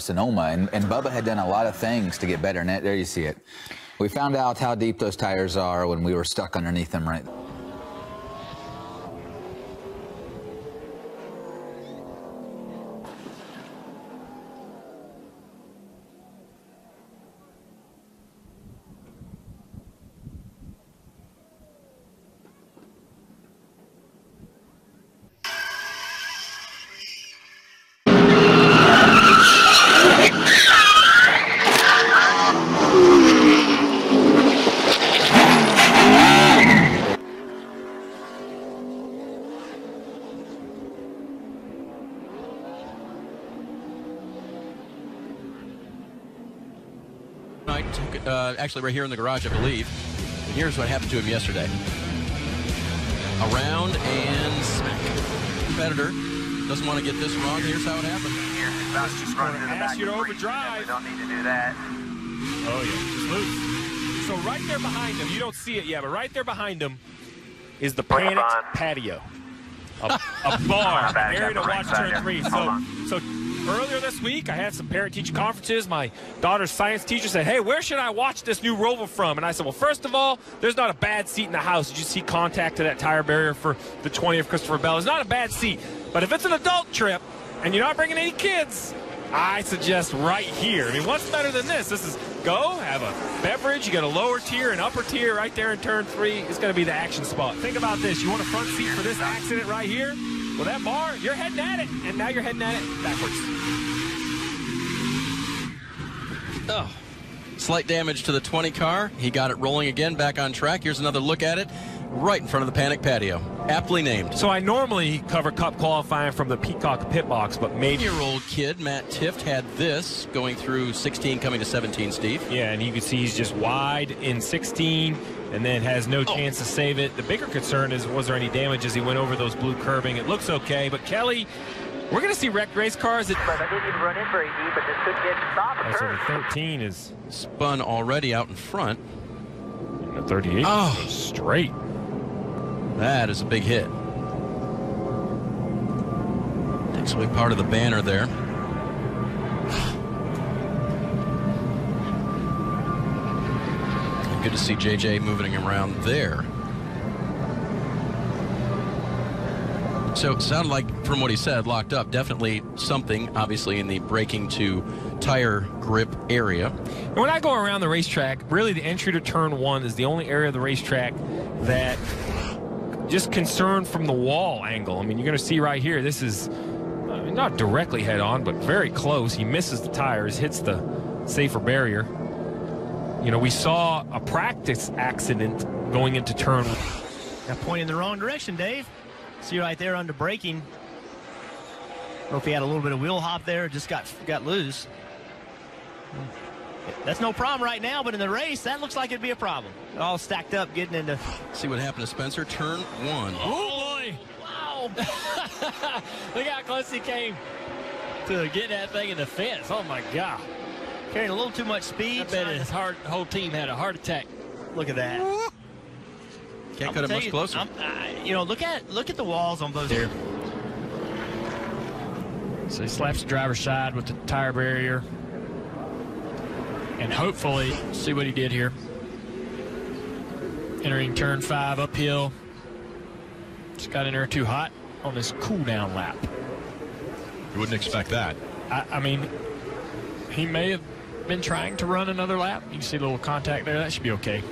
Sonoma, and Bubba had done a lot of things to get better. And there you see it. We found out how deep those tires are when we were stuck underneath them right. Actually right here in the garage, I believe. And here's what happened to him yesterday. Around and smack. Competitor doesn't want to get this wrong. Here's how it happened. Just going to ask you to overdrive. We don't need to do that. Oh, yeah. Just loose. So right there behind him, you don't see it yet, but right there behind him is the Panic Patio. A bar, an area to watch turn 3. So earlier this week, I had some parent-teacher conferences. My daughter's science teacher said, hey, where should I watch this new Roval from? And I said, well, first of all, there's not a bad seat in the house. Did you see contact to that tire barrier for the 20th Christopher Bell? It's not a bad seat. But if it's an adult trip and you're not bringing any kids, I suggest right here. I mean, what's better than this? This is go, have a beverage. You got a lower tier and upper tier right there in turn 3. It's going to be the action spot. Think about this. You want a front seat for this accident right here? Well, that bar, you're heading at it, and now you're heading at it backwards. Oh, slight damage to the 20 car. He got it rolling again, back on track. Here's another look at it, right in front of the Panic Patio. Aptly named. So I normally cover Cup qualifying from the Peacock pit box, but maybe... 8-year-old kid, Matt Tift, had this going through 16, coming to 17, Steve. Yeah, and you can see he's just wide in 16, and then has no chance to save it. The bigger concern is, was there any damage as he went over those blue curbing? It looks okay, but Kelly, we're going to see wrecked race cars. But I didn't even run in very deep, but this could get stopped. So the 13 is... Spun already out in front. And the 38 goes straight. That is a big hit. Takes away part of the banner there. Good to see JJ moving him around there. So it sounded like, from what he said, locked up. Definitely something, obviously, in the braking to tire grip area. And when I go around the racetrack, really the entry to turn 1 is the only area of the racetrack that just concerned from the wall angle. I mean, you're going to see right here, this is not directly head on, but very close. He misses the tires, hits the safer barrier. You know, we saw a practice accident going into turn 1. Got pointed in the wrong direction, Dave. See right there under braking. I don't know if he had a little bit of wheel hop there, just got loose. That's no problem right now, but in the race, that looks like it'd be a problem. All stacked up, getting into... See what happened to Spencer. Turn 1. Oh, boy. Wow. Look how close he came to getting that thing in the fence. Oh, my God. Carrying a little too much speed. I bet his whole team had a heart attack. Look at that. Can't cut it much closer. You know, look at the walls on both here. So he slaps the driver's side with the tire barrier. And hopefully, see what he did here. Entering turn 5 uphill. Just got in there too hot on this cool down lap. You wouldn't expect that. I mean, he may have been trying to run another lap. You can see a little contact there. That should be okay.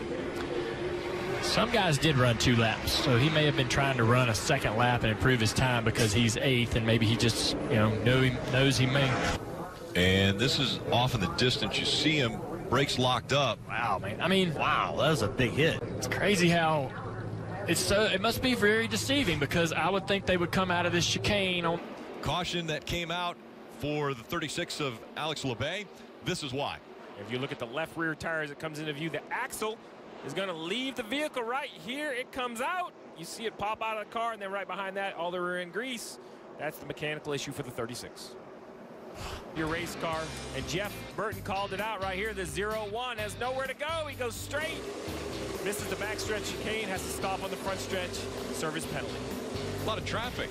Some guys did run 2 laps, so he may have been trying to run a second lap and improve his time because he's 8th, and maybe he just, you know, knows he may. And this is off in the distance. You see him, brakes locked up. Wow, man. I mean, wow, that was a big hit. It's crazy how it must be very deceiving, because I would think they would come out of this chicane on. Caution that came out for the 36 of Alex LeBay. This is why. If you look at the left rear tire as it comes into view, the axle is going to leave the vehicle right here. It comes out. You see it pop out of the car, and then right behind that, all the rear end grease. That's the mechanical issue for the 36. Your race car, and Jeff Burton called it out right here. The 0-1 has nowhere to go. He goes straight. Misses the backstretch chicane, has to stop on the front stretch. Service penalty. A lot of traffic.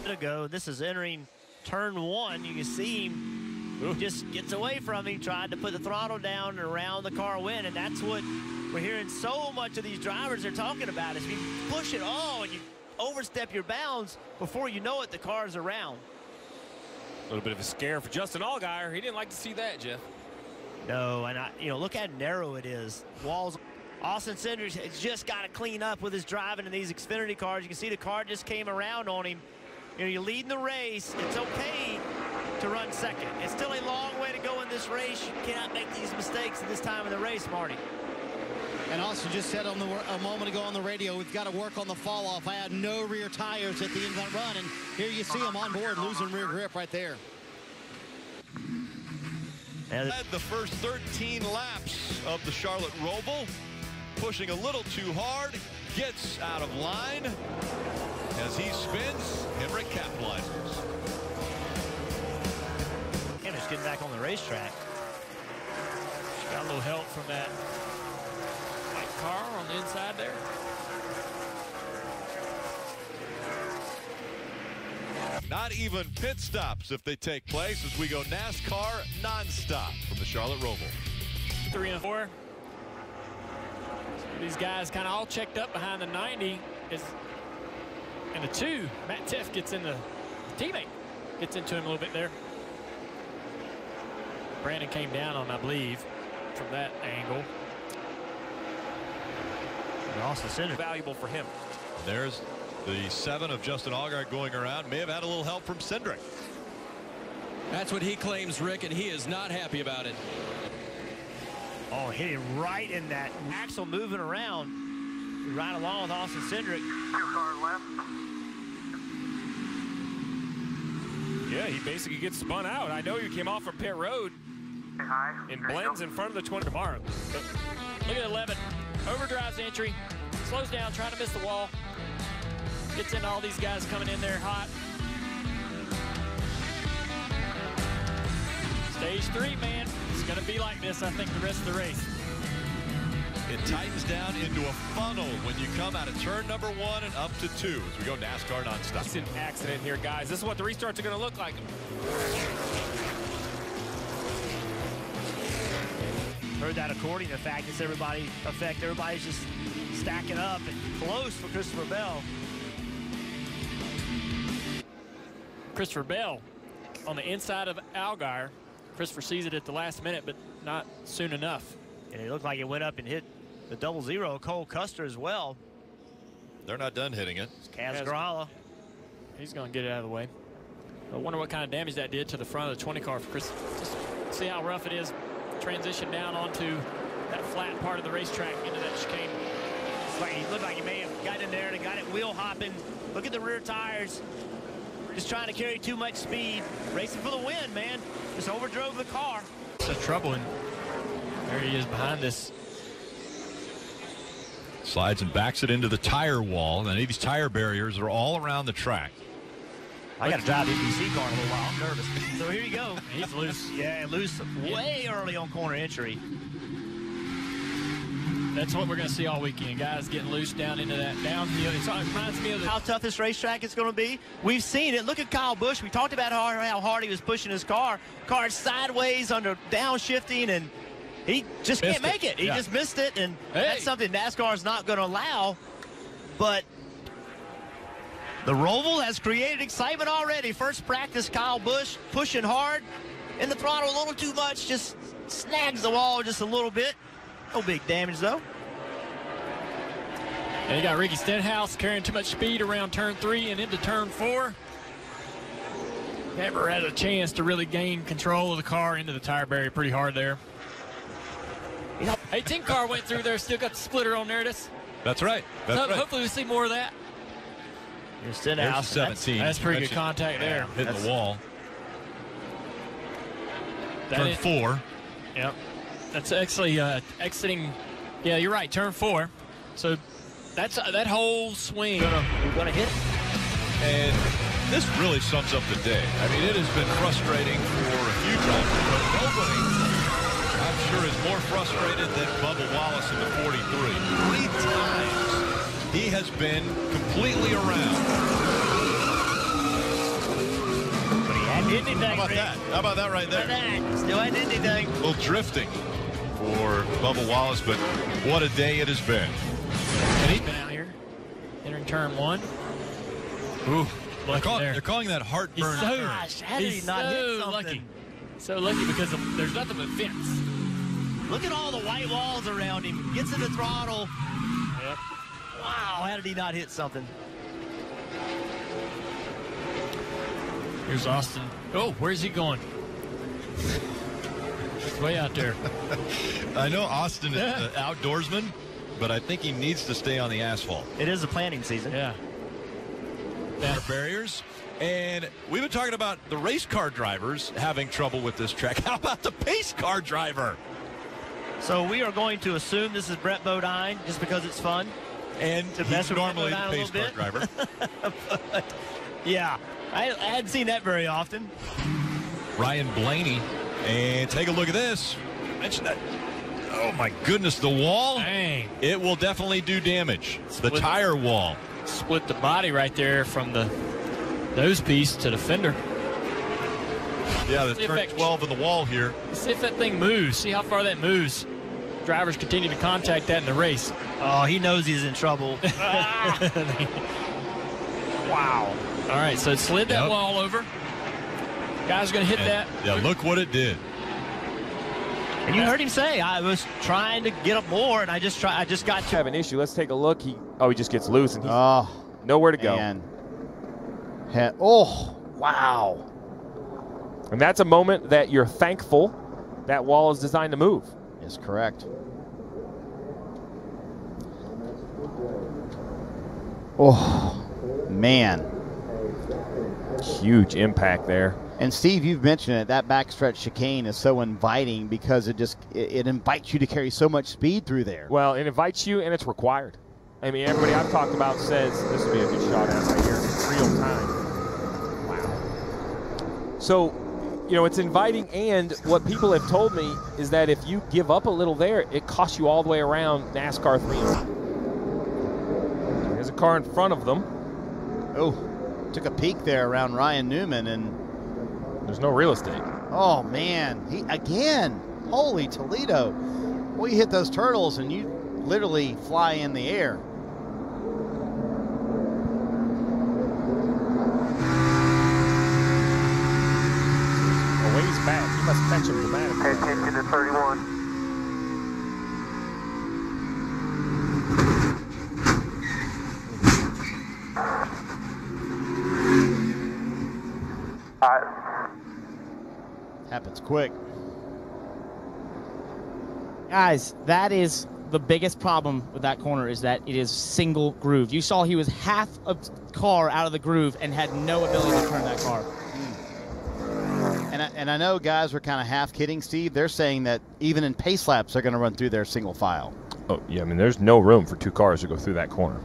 This is entering turn 1. You can see him just gets away from him, tried to put the throttle down and around the car win, and that's what we're hearing so much of these drivers are talking about is you push it all and you overstep your bounds, before you know it, the car's around. A little bit of a scare for Justin Allgaier. He didn't like to see that, Jeff. No, and look how narrow it is. Walls. Austin Cindric has just got to clean up with his driving in these Xfinity cars. You can see the car just came around on him. You're leading the race. It's okay to run second. It's still a long way to go in this race. You cannot make these mistakes at this time of the race, Marty. And Austin just said a moment ago on the radio, we've got to work on the fall off. I had no rear tires at the end of that run, and here you see him on board losing rear grip right there. Led the first 13 laps of the Charlotte Roval, pushing a little too hard, gets out of line. As he spins, Henrik capitalizes. And just getting back on the racetrack. She got a little help from that white car on the inside there. Not even pit stops if they take place as we go NASCAR nonstop from the Charlotte Roval. 3 and 4. These guys kind of all checked up behind the 90. And the 2, Matt Teff gets in the teammate, gets into him a little bit there. Brandon came down on, I believe, from that angle. And Austin Cindric, Valuable for him. There's the 7 of Justin Allgaier going around. May have had a little help from Cindric. That's what he claims, Rick, and he is not happy about it. oh, hit him right in that axle moving around. Right along with Austin Cindric. 2 cars left. Yeah, he basically gets spun out. I know he came off from pit road High. and blends in front of the 20 tomorrow. But look at 11. Overdrives entry. Slows down, trying to miss the wall. Gets into all these guys coming in there hot. Stage 3, man. It's going to be like this, I think, the rest of the race. It tightens down into a funnel when you come out of turn number 1 and up to 2 as we go NASCAR nonstop. It's an accident here, guys. This is what the restarts are going to look like. Heard that accordion effect. Everybody's just stacking up and close for Christopher Bell. Christopher Bell on the inside of Allgaier. Christopher sees it at the last minute, but not soon enough. And it looked like it went up and hit the 00, Cole Custer as well. They're not done hitting it. Kaz Grala. He's going to get it out of the way. I wonder what kind of damage that did to the front of the 20 car for Chris. Just see how rough it is. Transition down onto that flat part of the racetrack into that chicane. It looked like he may have got in there and got it wheel hopping. Look at the rear tires. Just trying to carry too much speed. Racing for the win, man. Just overdrove the car. It's a trouble, and there he is behind this. Slides and backs it into the tire wall. And these tire barriers are all around the track. I got to drive the NBC car in a little while. I'm nervous. So here you go. He's loose. Yeah, loose way early on corner entry. That's what we're going to see all weekend. Guys getting loose down into that downhill. It reminds me of How tough this racetrack is going to be. We've seen it. Look at Kyle Busch. We talked about how hard he was pushing his car. Car sideways under downshifting, and he just can't make it. He just missed it, and that's something NASCAR is not going to allow. But the Roval has created excitement already. First practice, Kyle Busch pushing hard in the throttle a little too much. Just snags the wall just a little bit. No big damage, though. And you got Ricky Stenhouse carrying too much speed around turn 3 and into turn 4. Never had a chance to really gain control of the car into the tire barrier pretty hard there. 18 car went through there, still got the splitter on there. That's right. Hopefully we see more of that. Here's Stenhouse. 17. That's pretty good contact there. Hitting the wall. Turn 4. Yep. That's actually exiting. Yeah, you're right. Turn 4. So that's that whole swing. We're gonna hit it. And this really sums up the day. I mean, it has been frustrating for a few times, but nobody, I'm sure, is more frustrated than Bubba Wallace in the 43. 3 times he has been completely around. But he had Ain't anything, How about Rick. that? How about that right there? That still ain't anything. A little drifting for Bubba Wallace, but what a day it has been. And he's been out here entering turn 1. Ooh, Lucky there. they're calling that heartburn. Gosh, how did he not hit something? lucky. So lucky because there's nothing but fence. Look at all the white walls around him. Gets in the throttle. Yep. Wow, how did he not hit something? Here's Austin. Oh, where's he going? It's way out there. I know Austin is an outdoorsman, but I think he needs to stay on the asphalt. It is a planting season. Yeah. Barriers. And we've been talking about the race car drivers having trouble with this track. How about the pace car driver? So we are going to assume this is Brett Bodine just because it's fun. And To mess he's with normally Brett the Bodine a pace car little driver. Yeah, I hadn't seen that very often. Ryan Blaney. And take a look at this. Mention that. Oh, my goodness, the wall. Dang. It will definitely do damage. The Split tire wall. Split the body right there from the nose piece to the fender. Yeah, the See if turn that- 12 in the wall here. See if that thing moves. See how far that moves. Drivers continue to contact that in the race. Oh, he knows he's in trouble. Wow. All right, so it slid that Yep. wall over. Guy's going to hit that. Yeah, look what it did. And you heard him say, I was trying to get up more, and I just got to. Have an issue. Let's take a look. He just gets loose and he's Oh, nowhere to go. man. Oh, wow. And that's a moment that you're thankful that wall is designed to move. Yes, correct. Oh, man. Huge impact there. And Steve, you've mentioned it. That backstretch chicane is so inviting because it invites you to carry so much speed through there. Well, it invites you and it's required. I mean, everybody I've talked about says this would be a good shot at right here. Real time. Wow. So, it's inviting, and what people have told me is that if you give up a little there, it costs you all the way around NASCAR 3. There's a car in front of them. Oh, took a peek there around Ryan Newman, and there's no real estate. Oh, man. He again. Holy Toledo. Well, you hit those turtles, and you literally fly in the air. A ways back. He must catch him dramatically. Pay attention to 31. Happens quick. Guys, that is the biggest problem with that corner, is that it is single groove. You saw he was half a car out of the groove and had no ability to turn that car. And I know guys were kind of half kidding, Steve. They're saying that even in pace laps, they're going to run through their single file. Oh, yeah, I mean, there's no room for two cars to go through that corner.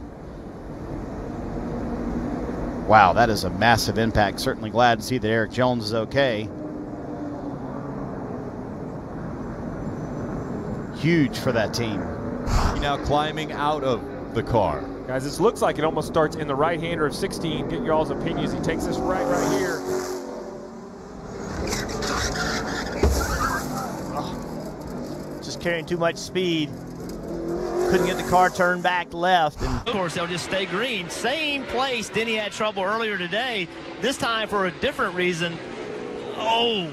Wow, that is a massive impact. Certainly glad to see that Eric Jones is okay. Huge for that team. Now climbing out of the car. Guys, this looks like it almost starts in the right-hander of 16. Get your all's opinions. He takes this right here. Just carrying too much speed. Couldn't get the car turned back left. And of course, they'll just stay green. Same place Denny had trouble earlier today. This time for a different reason. Oh.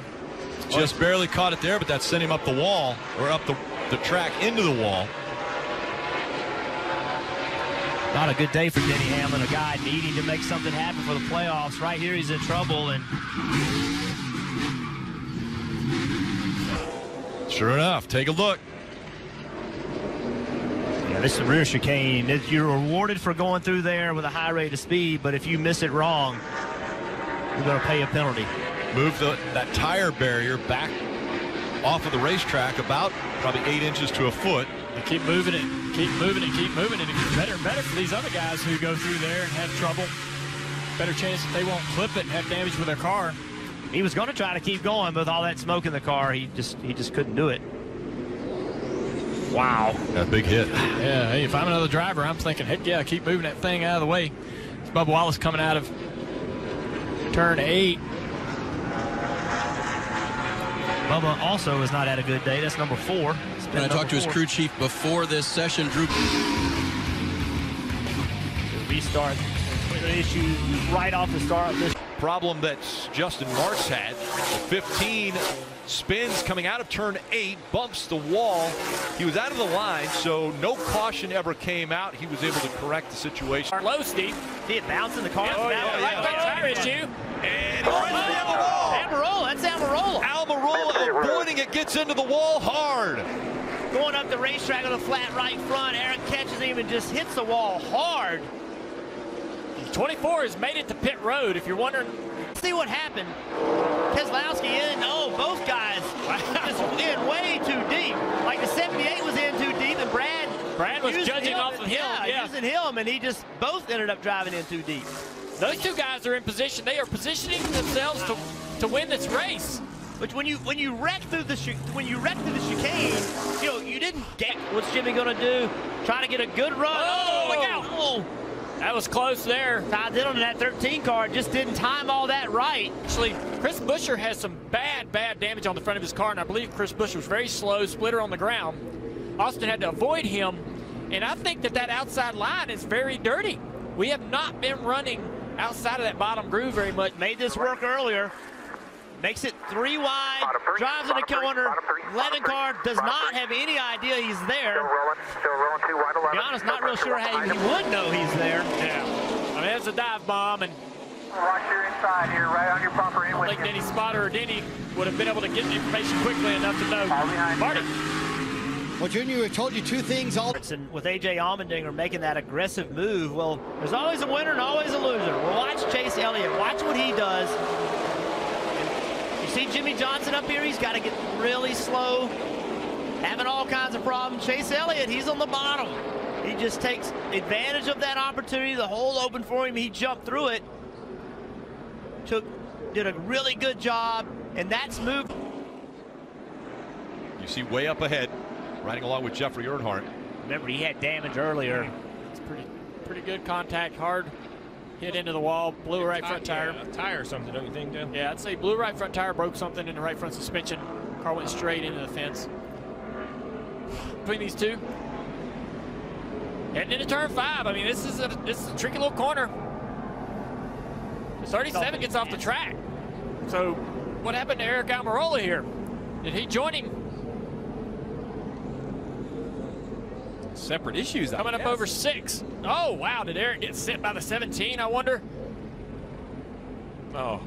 Just barely caught it there, but that sent him up the wall, or up the track into the wall. Not a good day for Denny Hamlin, a guy needing to make something happen for the playoffs. Right here, he's in trouble. And sure enough, take a look. yeah, this is rear chicane. You're rewarded for going through there with a high rate of speed, but if you miss it wrong, you're going to pay a penalty. Move that tire barrier back off of the racetrack about probably 8 inches to a foot. You keep moving it, keep moving it, keep moving it. It's better and better for these other guys who go through there and have trouble. Better chance that they won't clip it and have damage with their car. He was going to try to keep going, but with all that smoke in the car, he just couldn't do it. Wow. A big hit. Yeah, hey, if I'm another driver, I'm thinking, heck yeah, keep moving that thing out of the way. It's Bubba Wallace coming out of turn 8. Bubba also has not had a good day. That's number 4. And I talked to his crew chief before this session, Drew. Restart. Issue right off the start of this. Problem that Justin Marks had. 15 spins coming out of turn 8, bumps the wall. He was out of the line, so no caution ever came out. He was able to correct the situation. Low, Steve. See it bouncing the car. Right tire issue. And he runs into the wall. Almirola, that's Almirola. Almirola avoiding it, gets into the wall hard. Going up the racetrack with a flat right front. Eric catches him and just hits the wall hard. 24 has made it to pit road, if you're wondering. See what happened. Keselowski in. Oh, both guys just in way too deep. Like the 78 was in too deep, and Brad was judging off of him. Yeah, using him, and he just both ended up driving in too deep. Those two guys are in position. They are positioning themselves to win this race. But when you wreck through the chicane, you know, you didn't get what's Jimmy gonna do. Trying to get a good run. Oh, look out! Oh. That was close there. Ty Dillon in that 13 car just didn't time all that right. Actually, Chris Buescher has some bad damage on the front of his car, and I believe Chris Buescher was very slow, splitter on the ground. Austin had to avoid him, and I think that outside line is very dirty. We have not been running outside of that bottom groove very much. Made this work earlier. Makes it 3 wide, drives in the corner. 11 car does not have any idea he's there. Still rolling 2 wide 11. To be honest, not real sure how he would know he's there. Yeah. I mean, that's a dive bomb, and Watch your inside here, right on your bumper in I with think you. Denny Spotter or Denny would have been able to get the information quickly enough to know. Marty. Well, Junior, we told you 2 things all. With A.J. Allmendinger making that aggressive move, well, there's always a winner and always a loser. Well, watch Chase Elliott. Watch what he does. You see Jimmy Johnson up here? He's got to get really slow, having all kinds of problems. Chase Elliott, he's on the bottom. He just takes advantage of that opportunity. The hole opened for him. He jumped through it. Did a really good job, and that's moved. You see way up ahead, riding along with Jeffrey Earnhardt. Remember, he had damage earlier. It's pretty good contact, hard hit into the wall, blew a right front tire. A tire or something, don't you think, Dan? Yeah, I'd say blew right front tire, broke something in the right front suspension. Car went straight into the fence. Between these two, heading into turn 5. I mean, this is a tricky little corner. 37 gets off the track. So, what happened to Eric Almirola here? Did he join him? Separate issues. Coming up over 6. Oh, wow. Did Eric get sent by the 17, I wonder? Oh,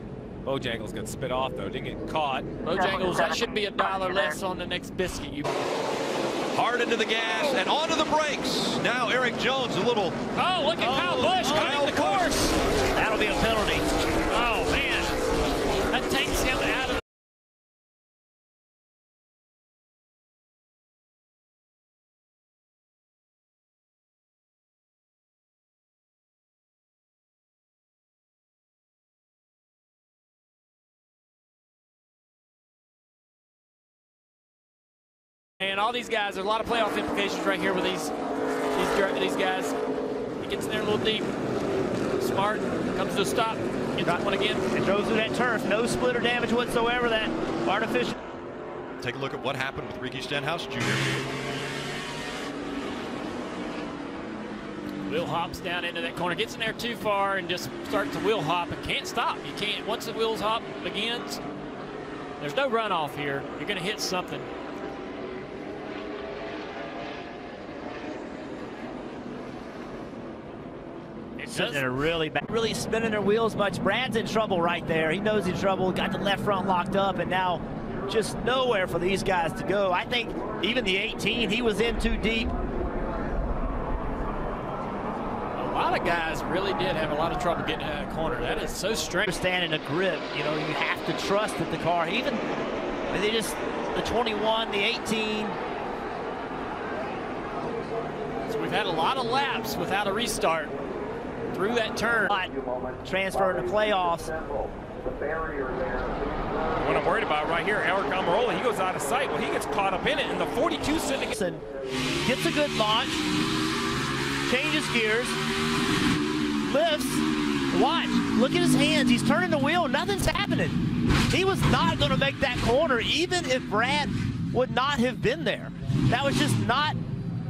Bojangles got spit off, though. Didn't get caught. Bojangles, that should be $1 less on the next biscuit. Hard into the gas and onto the brakes. Now Eric Jones a little. Oh, look at Kyle Busch cutting the course. That'll be a penalty. Oh, man. That takes him out of. And all these guys, there's a lot of playoff implications right here with these guys. He gets in there a little deep. Smart, comes to a stop, gets that one again. And goes through that turf. No splitter damage whatsoever. That artificial. Take a look at what happened with Ricky Stenhouse Jr. Wheel hops down into that corner, gets in there too far and just starts to wheel hop and can't stop. You can't, once the wheels hop begins, there's no runoff here. You're going to hit something. Sitting there really spinning their wheels much. Brad's in trouble right there. He knows he's in trouble. Got the left front locked up, and now just nowhere for these guys to go. I think even the 18, he was in too deep. A lot of guys really did have a lot of trouble getting out of the corner. That is so strange. Understanding the grip, you know, you have to trust that the car, even they just the 21, the 18. So we've had a lot of laps without a restart through that turn. Transfer to playoffs. What I'm worried about right here, Eric Almirola, he goes out of sight. Well, he gets caught up in it, and the 42 sitting gets a good launch, changes gears, lifts. Watch, look at his hands. He's turning the wheel. Nothing's happening. He was not going to make that corner, even if Brad would not have been there. That was just not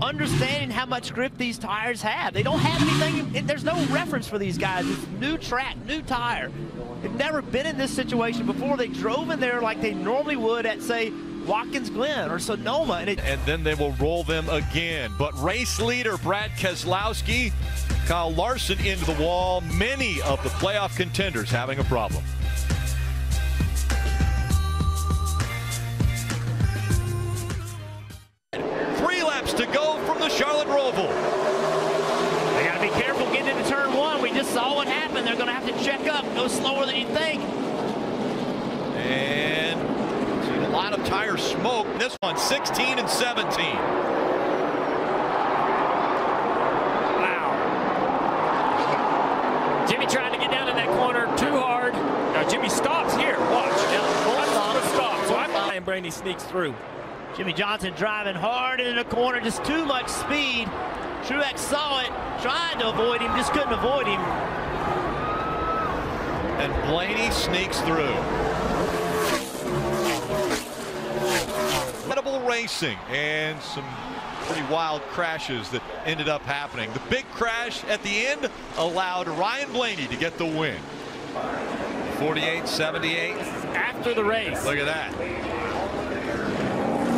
understanding how much grip these tires have. They don't have anything, there's no reference for these guys. It's new track, new tire. They've never been in this situation before. They drove in there like they normally would at, say, Watkins Glen or Sonoma. And then they will roll them again. But race leader Brad Keselowski, Kyle Larson into the wall. Many of the playoff contenders having a problem. To go from the Charlotte Roval. They got to be careful getting into turn one. We just saw what happened. They're going to have to check up, go slower than you think. And see a lot of tire smoke. This one, 16 and 17. Wow. Jimmy trying to get down in that corner too hard. Now Jimmy stops here. Watch. Stop. So I'm Brandy sneaks through. Jimmy Johnson driving hard into the corner, just too much speed. Truex saw it, tried to avoid him, just couldn't avoid him. And Blaney sneaks through. Incredible racing and some pretty wild crashes that ended up happening. The big crash at the end allowed Ryan Blaney to get the win. 48-78. After the race. Look at that.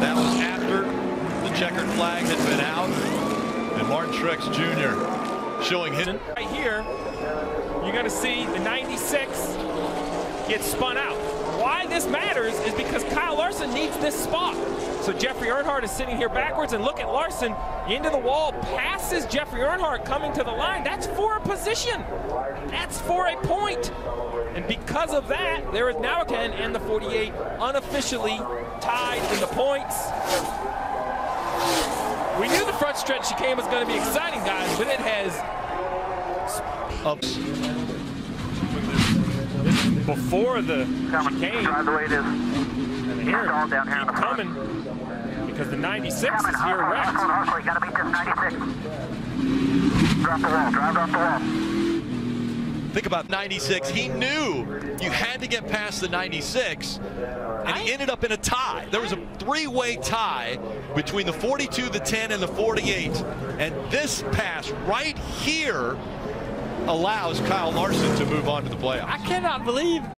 That was after the checkered flag had been out, and Martin Truex Jr. showing his. Right here, you're going to see the 96 get spun out. Why this matters is because Kyle Larson needs this spot. So Jeffrey Earnhardt is sitting here backwards, and look at Larson into the wall, passes Jeffrey Earnhardt coming to the line. That's for a position. That's for a point. And because of that, there is now a 10 and the 48 unofficially tied in the points. We knew the front stretch chicane was going to be exciting, guys, but it has before the chicane. Drive the way it is. And here, keep coming because the 96 is here wrecked. You got to beat this 96. Drop the wall. Drive off the wall. Think about 96. He knew you had to get past the 96, and he ended up in a tie. There was a three-way tie between the 42, the 10, and the 48. And this pass right here allows Kyle Larson to move on to the playoffs. I cannot believe